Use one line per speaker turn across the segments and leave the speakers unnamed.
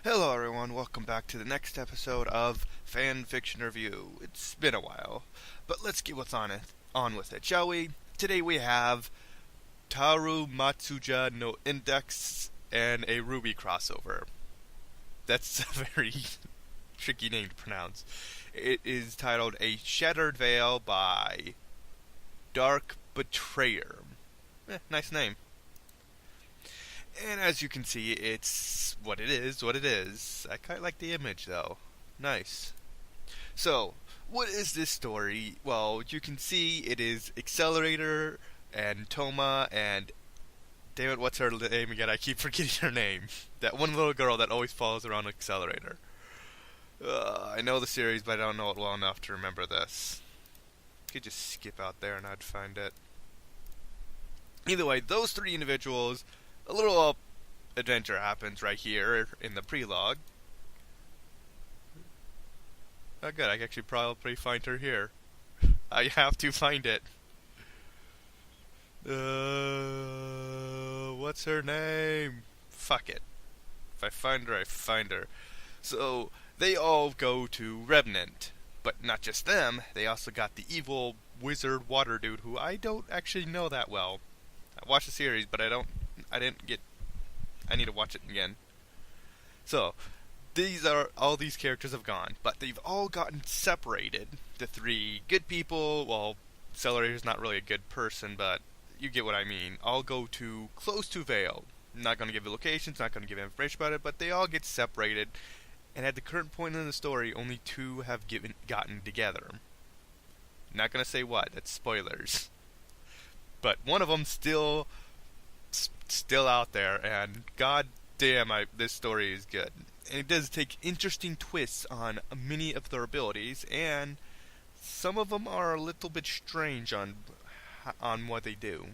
Hello everyone, welcome back to the next episode of Fanfiction Review. It's been a while, but let's get on with it, shall we? Today we have Toaru Majutsu no Index and a RWBY Crossover. That's a very tricky name to pronounce. It is titled A Shattered Vale by Darkbetrayer. Nice name. And as you can see, it's what it is. I quite like the image, though. Nice. So, what is this story? Well, you can see it is Accelerator and Toma and... Damn it, what's her name again? I keep forgetting her name. That one little girl that always follows around Accelerator. I know the series, but I don't know it well enough to remember this. I could just skip out there and I'd find it. Either way, those three individuals... A little adventure happens right here in the prelogue. Oh good, I can actually probably find her here. I have to find it. What's her name? Fuck it. If I find her, I find her. So, they all go to Revenant. But not just them, they also got the evil wizard water dude who I don't actually know that well. I watched the series, but I need to watch it again. So, all these characters have gone, but they've all gotten separated. The three good people, well, Accelerator's not really a good person, but you get what I mean. All go to close to Vale. I'm not going to give you locations, not going to give information about it, but they all get separated. And at the current point in the story, only two have gotten together. Not going to say what, that's spoilers. But one of them still out there, and god damn, this story is good. And it does take interesting twists on many of their abilities, and some of them are a little bit strange on what they do.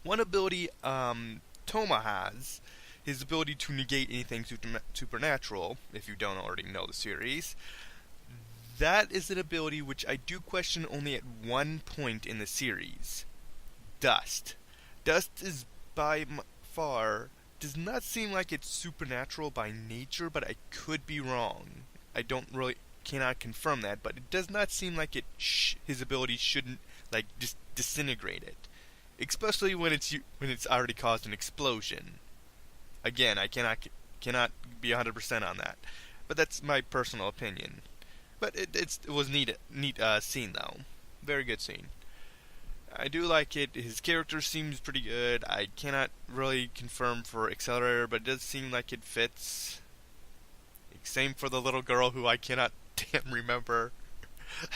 One ability Toma has, his ability to negate anything supernatural, if you don't already know the series. That is an ability which I do question only at one point in the series. Dust. Dust is by far does not seem like it's supernatural by nature, but I could be wrong. I cannot confirm that, but it does not seem like his ability shouldn't like just disintegrate it, especially when it's already caused an explosion. Again, I cannot be 100% on that, but that's my personal opinion. But it was neat scene though, very good scene. I do like it. His character seems pretty good. I cannot really confirm for Accelerator, but it does seem like it fits. Same for the little girl who I cannot damn remember.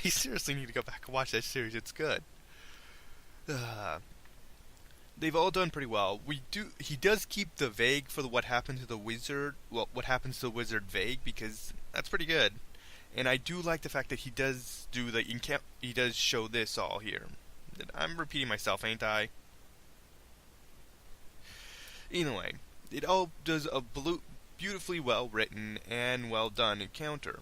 I seriously need to go back and watch that series. It's good. They've all done pretty well. He does keep the vague for what happened to the wizard. Well, what happens to the wizard vague, because that's pretty good. And I do like the fact that he does he does show this all here. I'm repeating myself, ain't I? Anyway, it all does a beautifully well written and well done encounter.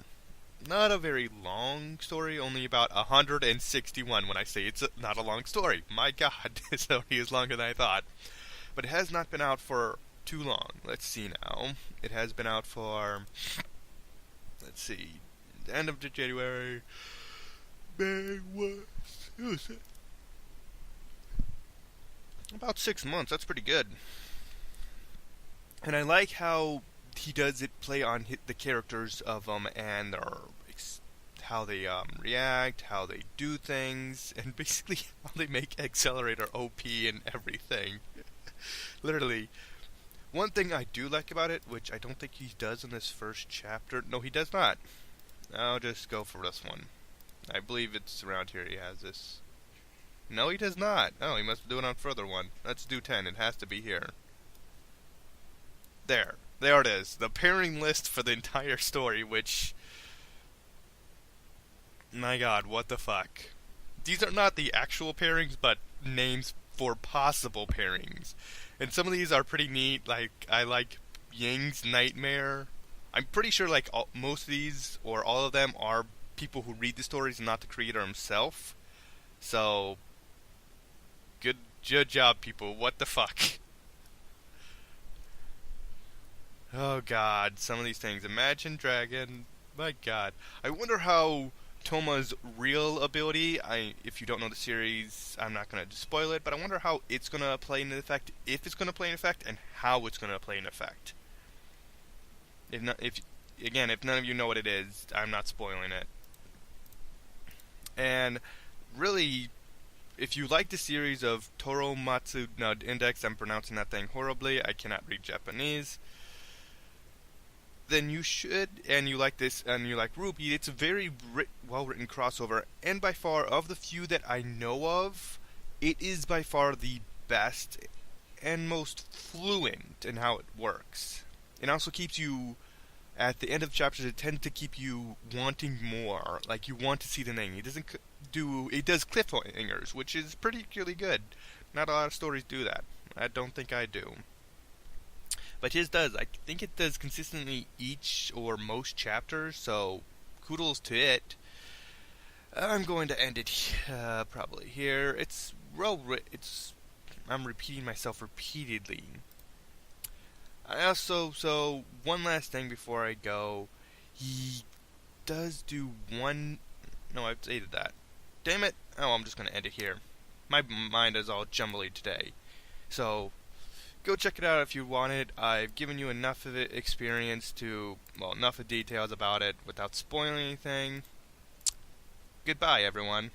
Not a very long story, only about 161 when I say it's not a long story. My god, this story is longer than I thought. But it has not been out for too long. Let's see now. It has been out for, let's see, the end of January. About 6 months, that's pretty good. And I like how he does it play on the characters of them and how they react, how they do things, and basically how they make Accelerator OP and everything. Literally. One thing I do like about it, which I don't think he does in this first chapter. No, he does not. I'll just go for this one. I believe it's around here he has this. No, he does not. Oh, he must do it on further one. Let's do 10. It has to be here. There it is. The pairing list for the entire story, which... My god, what the fuck. These are not the actual pairings, but names for possible pairings. And some of these are pretty neat. Like, I like Ying's Nightmare. I'm pretty sure, like, most of these, or all of them, are people who read the stories and not the creator himself. So... Good job, people. What the fuck? Oh god, some of these things. Imagine Dragon. My god. I wonder how Toma's real ability, if you don't know the series, I'm not going to spoil it, but I wonder how it's going to play an effect, if it's going to play an effect, and how it's going to play an effect. If not, if again, if none of you know what it is, I'm not spoiling it. And really, if you like the series of Toaru Majutsu, no, Index, I'm pronouncing that thing horribly, I cannot read Japanese, then you should, and you like this, and you like RWBY, it's a very well-written crossover, and by far, of the few that I know of, it is by far the best and most fluent in how it works. It also keeps you, at the end of chapters, it tends to keep you wanting more, like you want to see the thing. It does cliffhangers, which is particularly good. Not a lot of stories do that. I don't think I do. But his does. I think it does consistently each or most chapters, so kudos to it. I'm going to end it probably here. I'm repeating myself repeatedly. So one last thing before I go. He does do one. No, I've stated that. Damn it! Oh, I'm just going to end it here. My mind is all jumbly today. So, go check it out if you want it. I've given you enough of it experience enough of details about it without spoiling anything. Goodbye, everyone.